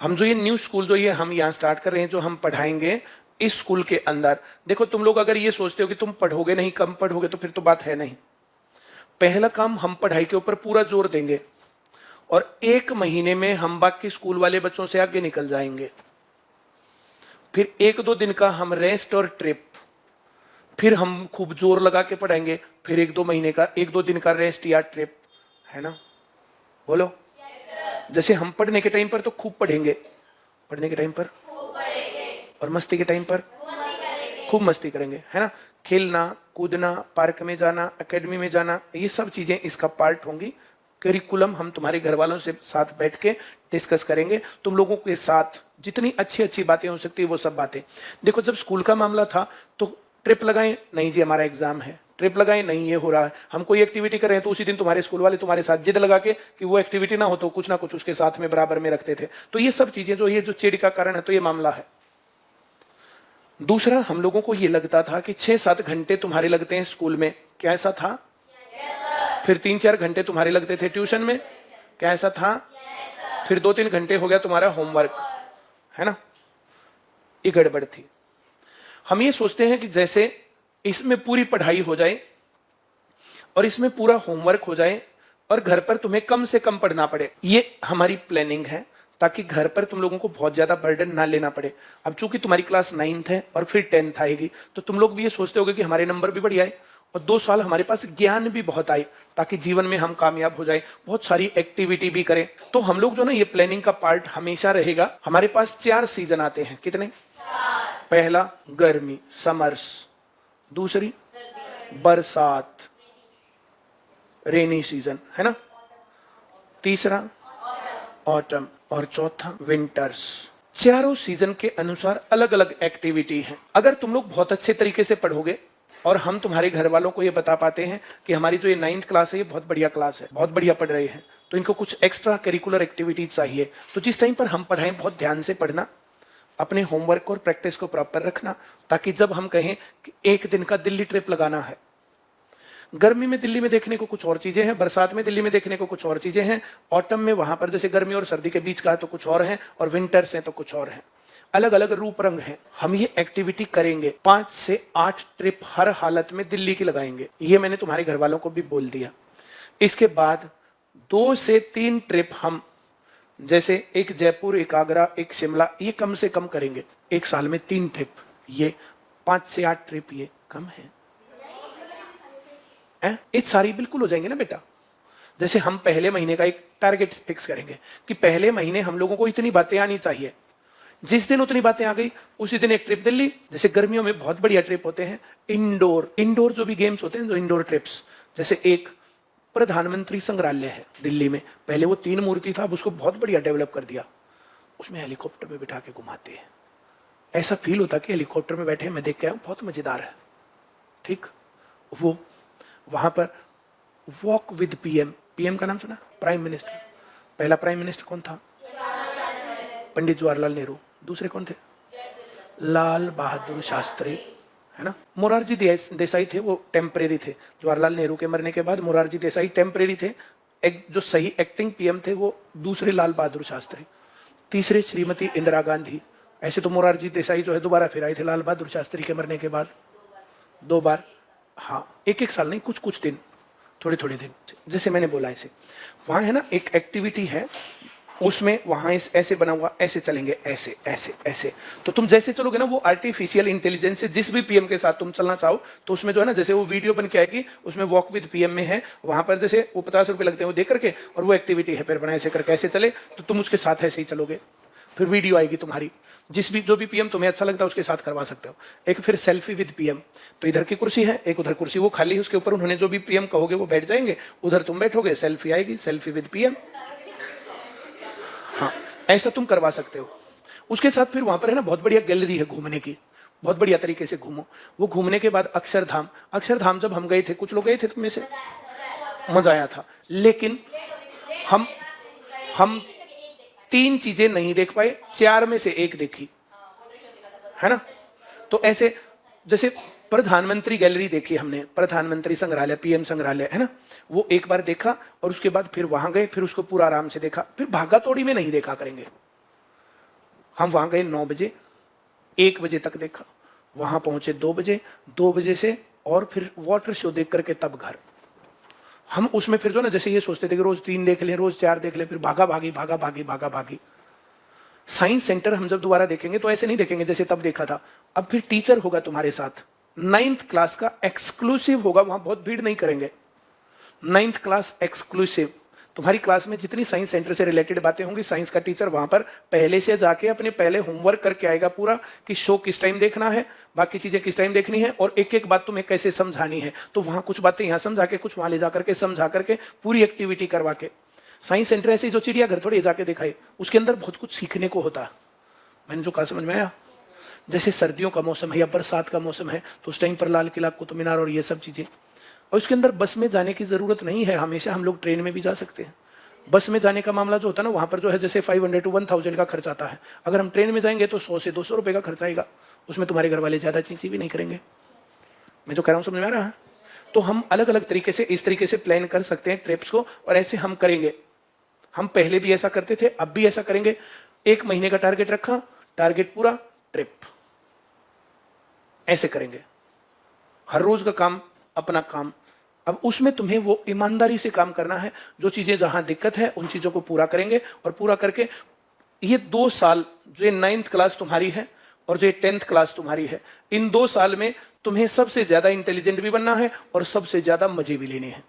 हम जो ये न्यू स्कूल जो ये हम यहाँ स्टार्ट कर रहे हैं, जो हम पढ़ाएंगे इस स्कूल के अंदर, देखो तुम लोग अगर ये सोचते हो कि तुम पढ़ोगे नहीं, कम पढ़ोगे, तो फिर तो बात है नहीं। पहला काम, हम पढ़ाई के ऊपर पूरा जोर देंगे और 1 महीने में हम बाकी स्कूल वाले बच्चों से आगे निकल जाएंगे। फिर 1-2 दिन का हम रेस्ट और ट्रिप, फिर हम खूब जोर लगा के पढ़ाएंगे, फिर 1-2 महीने का 1-2 दिन का रेस्ट या ट्रिप, है ना? बोलो। जैसे हम पढ़ने के टाइम पर तो खूब पढ़ेंगे, पढ़ने के टाइम पर और मस्ती के टाइम पर खूब मस्ती करेंगे, है ना? खेलना कूदना, पार्क में जाना, एकेडमी में जाना, ये सब चीजें इसका पार्ट होंगी। करिकुलम हम तुम्हारे घर वालों से साथ बैठ के डिस्कस करेंगे, तुम लोगों के साथ जितनी अच्छी अच्छी बातें हो सकती है वो सब बातें। देखो जब स्कूल का मामला था तो ट्रिप लगाएं, नहीं जी हमारा एग्जाम है, ट्रिप लगाएं, नहीं ये हो रहा है, हम कोई एक्टिविटी कर रहे हैं तो उसी दिन तुम्हारे स्कूल वाले तुम्हारे साथ जिद लगा के कि वो एक्टिविटी ना हो तो कुछ ना कुछ उसके साथ में बराबर में रखते थे। तो ये सब चीजें जो ये जो चिड़ का कारण है, तो ये मामला है। दूसरा, हम लोगों को ये लगता था कि 6-7 घंटे तुम्हारे लगते हैं स्कूल में, कैसा था? फिर 3-4 घंटे तुम्हारे लगते थे ट्यूशन में, कैसा था? फिर 2-3 घंटे हो गया तुम्हारा होमवर्क, है ना? ये गड़बड़ थी। हम ये सोचते हैं कि जैसे इसमें पूरी पढ़ाई हो जाए और इसमें पूरा होमवर्क हो जाए और घर पर तुम्हें कम से कम पढ़ना पड़े, ये हमारी प्लानिंग है, ताकि घर पर तुम लोगों को बहुत ज्यादा बर्डन ना लेना पड़े। अब चूंकि तुम्हारी क्लास 9th है और फिर 10th आएगी, तो तुम लोग भी ये सोचते होगे कि हमारे नंबर भी बढ़िया आए और 2 साल हमारे पास ज्ञान भी बहुत आए, ताकि जीवन में हम कामयाब हो जाए, बहुत सारी एक्टिविटी भी करें। तो हम लोग जो ना, ये प्लानिंग का पार्ट हमेशा रहेगा। हमारे पास 4 सीजन आते हैं, कितने? पहला गर्मी, समर्स, दूसरी बरसात, रेनी सीजन, है ना? तीसरा ऑटम और चौथा विंटर्स। चारों सीजन के अनुसार अलग अलग एक्टिविटी है। अगर तुम लोग बहुत अच्छे तरीके से पढ़ोगे और हम तुम्हारे घर वालों को ये बता पाते हैं कि हमारी जो ये 9th क्लास है ये बहुत बढ़िया क्लास है, बहुत बढ़िया पढ़ रहे हैं, तो इनको कुछ एक्स्ट्रा करिकुलर एक्टिविटी चाहिए, तो जिस टाइम पर हम पढ़ाएं बहुत ध्यान से पढ़ना, अपने होमवर्क और प्रैक्टिस को प्रॉपर रखना, ताकि जब हम कहें कि 1 दिन का दिल्ली ट्रिप लगाना है, गर्मी में दिल्ली में देखने को कुछ और चीजें हैं, बरसात में दिल्ली में देखने को कुछ और चीजें हैं, ऑटम में वहां पर जैसे गर्मी और सर्दी के बीच का है तो कुछ और है, और विंटर्स है तो कुछ और है, अलग अलग रूप रंग हैं। हम ये एक्टिविटी करेंगे, 5 से 8 ट्रिप हर हालत में दिल्ली की लगाएंगे, ये मैंने तुम्हारे घर वालों को भी बोल दिया। इसके बाद 2 से 3 ट्रिप हम, जैसे एक जयपुर, एक आगरा, एक शिमला, ये कम से कम करेंगे। 1 साल में 3 ट्रिप, ये 5 से 8 ट्रिप, ये कम है? ये सारी बिल्कुल हो जाएंगे ना बेटा। जैसे हम पहले महीने का एक टारगेट फिक्स करेंगे कि पहले महीने हम लोगों को इतनी बातें आनी चाहिए, जिस दिन उतनी बातें आ गई उसी दिन एक ट्रिप दिल्ली। जैसे गर्मियों में बहुत बढ़िया ट्रिप होते हैं इंडोर जो भी गेम्स होते हैं, जो इंडोर ट्रिप्स, जैसे एक प्रधानमंत्री संग्रहालय है दिल्ली में, पहले वो 3 मूर्ति था, अब उसको बहुत बढ़िया डेवलप कर दिया, उसमें हेलीकॉप्टर में बिठा के घुमाते हैं, ऐसा फील होता कि हेलीकॉप्टर में बैठे, मैं देख के आया, बहुत मजेदार है। ठीक, वो वहां पर वॉक विद पीएम का नाम सुना? Prime minister. पहला प्राइम मिनिस्टर कौन था? पंडित जवाहरलाल नेहरू। दूसरे कौन थे? लाल बहादुर शास्त्री, है ना? मोरारजी देसाई थे, वो टेम्परेरी थे। जवाहरलाल नेहरू के मरने के बाद मोरारजी देसाई टेम्परेरी थे। एक जो सही एक्टिंग पीएम थे वो दूसरे लाल बहादुर शास्त्री, तीसरे श्रीमती इंदिरा गांधी। ऐसे तो मोरारजी देसाई जो है दोबारा फिर आए थे लाल बहादुर शास्त्री के मरने के बाद 2 बार। हाँ, 1-1 साल नहीं, कुछ दिन, थोड़े दिन, जैसे मैंने बोला ऐसे। वहां है ना एक एक्टिविटी है, उसमें वहां ऐसे बना हुआ, ऐसे चलेंगे, ऐसे ऐसे ऐसे, तो तुम जैसे चलोगे ना, वो आर्टिफिशियल इंटेलिजेंस से जिस भी पीएम के साथ तुम चलना चाहो, तो उसमें जो है ना, जैसे वो वीडियो बन के आएगी, उसमें वॉक विद पीएम में है, वहां पर जैसे वो 50 रुपए लगते हैं वो दे करके, और वो एक्टिविटी है, पैर बनाए ऐसे करके ऐसे चले, तो तुम उसके साथ ऐसे ही चलोगे। फिर वीडियो आएगी तुम्हारी, जो भी पीएम तुम्हें अच्छा लगता है उसके साथ करवा सकते हो। एक फिर सेल्फी विद पीएम, तो इधर की कुर्सी है, एक उधर कुर्सी, वो खाली है, उसके ऊपर उन्होंने जो भी पीएम कहोगे वो बैठ जाएंगे, उधर तुम बैठोगे, सेल्फी आएगी, सेल्फी विद पीएम। हाँ, ऐसा तुम करवा सकते हो। उसके साथ फिर वहां पर है ना बहुत बढ़िया गैलरी है घूमने की, बहुत बढ़िया तरीके से घूमो। वो घूमने के बाद अक्षरधाम जब हम गए थे, कुछ लोग गए थे तुम में से, मजा आया था, लेकिन हम 3 चीजें नहीं देख पाए, 4 में से 1 देखी, है ना? तो ऐसे जैसे प्रधानमंत्री गैलरी देखी हमने, प्रधानमंत्री संग्रहालय, पीएम संग्रहालय, है ना, वो एक बार देखा, और उसके बाद फिर वहां गए, फिर उसको पूरा आराम से देखा, फिर भागा तोड़ी में नहीं देखा करेंगे। हम वहां गए 9 बजे, 1 बजे तक देखा, वहां पहुंचे 2 बजे, 2 बजे से और फिर वाटर शो देख करके तब घर। हम उसमें फिर जो ना जैसे ये सोचते थे कि रोज 3 देख लें, रोज 4 देख लें, फिर भागा भागी। साइंस सेंटर हम जब दोबारा देखेंगे तो ऐसे नहीं देखेंगे जैसे तब देखा था। अब फिर टीचर होगा तुम्हारे साथ, 9th क्लास का एक्सक्लूसिव होगा, वहां बहुत भीड़ नहीं करेंगे। 9th क्लास एक्सक्लूसिव, तुम्हारी क्लास में जितनी साइंस सेंटर से रिलेटेड बातें होंगी, साइंस का टीचर वहां पर पहले से जाके अपने पहले होमवर्क करके आएगा पूरा कि शो किस टाइम देखना है, बाकी चीजें किस टाइम देखनी है, और एक एक बात तुम्हें कैसे समझानी है। तो वहां कुछ बातें यहां समझा के, कुछ वहां ले जाकर के समझा करके पूरी एक्टिविटी करवा के। साइंस सेंटर ऐसे जो चिड़ियाघर थोड़ी जाके दिखाई, उसके अंदर बहुत कुछ सीखने को होता है। मैंने जो कहा समझ में आया? जैसे सर्दियों का मौसम है या बरसात का मौसम है तो उस टाइम पर लाल किला, कुतुब मीनार और ये सब चीजें। और उसके अंदर बस में जाने की जरूरत नहीं है, हमेशा हम लोग ट्रेन में भी जा सकते हैं। बस में जाने का मामला जो होता है ना, वहां पर जो है जैसे 500 to 1000 का खर्च आता है। अगर हम ट्रेन में जाएंगे तो 100 से 200 रुपए का खर्च आएगा, उसमें तुम्हारे घर वाले ज्यादा चीजें भी नहीं करेंगे। मैं जो कह रहा हूं समझ में आ रहा है? तो हम अलग अलग तरीके से इस तरीके से प्लान कर सकते हैं ट्रिप्स को, और ऐसे हम करेंगे। हम पहले भी ऐसा करते थे, अब भी ऐसा करेंगे। 1 महीने का टारगेट रखा, टारगेट पूरा, ट्रिप। ऐसे करेंगे, हर रोज का काम अपना काम। अब उसमें तुम्हें वो ईमानदारी से काम करना है, जो चीजें जहां दिक्कत है उन चीजों को पूरा करेंगे, और पूरा करके ये 2 साल, जो 9th क्लास तुम्हारी है और जो 10th क्लास तुम्हारी है, इन 2 साल में तुम्हें सबसे ज्यादा इंटेलिजेंट भी बनना है और सबसे ज्यादा मजे भी लेने हैं।